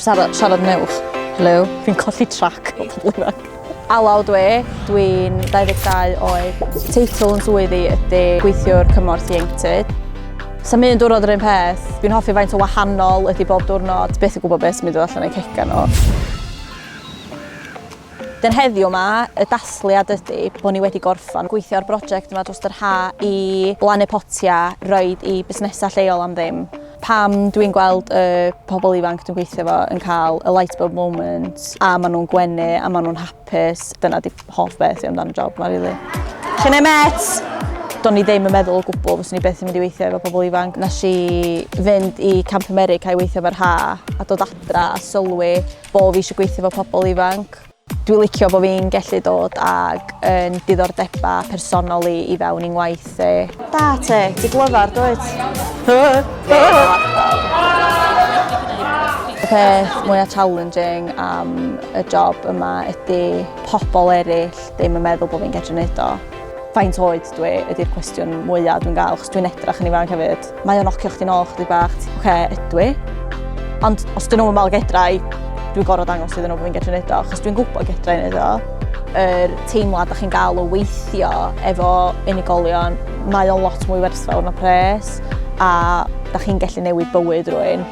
siarad newch. Helo, fi'n colli trac o pobl ifanc. Alaw dwi'n 22 oed. Teitl yn swyddi ydy gweithiwr cymorth ieuenctid. Sa'n mynd diwrnod yr un peth. Dwi'n hoffi faint o wahanol ydy bob diwrnod. Beth yn gwybod beth sy'n mynd i ddod allan o'i cegau nhw. Den heddiw yma, y dasliad ydy bod ni wedi gorffan gweithio ar brosiect yma dros yr ha' i blannu potia, roed i busnesau lleol am ddim. Pam dwi'n gweld y pobl ifanc dwi'n gweithio efo yn cael y light bulb moment, a maen nhw'n gwenu, a maen nhw'n hapus. Dyna di hoff beth i amdano'r job yma, rili. Llynau met! Do'n i ddim yn meddwl o gwbl fyswn i byth yn mynd i weithio efo pobl ifanc. Nes i fynd i Camp America i weithio efo'r ha' a dod adra a sylwi bo fi eisiau gweithio efo pobl ifanc. Dwi'n licio bod fi'n gallu dod ag yn diddordeba personol i fewn i'n waith. Da te, ti glyfar, dwyt? Y peth mwyaf challenging am y job yma ydy pobl eraill ddim yn meddwl bod fi'n gallu gwneud o. Faint oed dwi ydy'r cwestiwn mwyaf dwi'n gael, achos dwi'n edrach yn ifanc hefyd. Mae o'n nocio chdi nôl chdi bach. Ydw i. Ond os dyn nhw'n meddwl gedrau, dwi'n gorfod dangos iddyn nhw bod fi'n gallu gwneud o, achos dwi'n gwybod gedrau wneud o. Yr teimlad da chi'n gael o weithio efo unigolion, mae o'n lot mwy werthfawr na pres, a da chi'n gallu newid bywyd rhywun.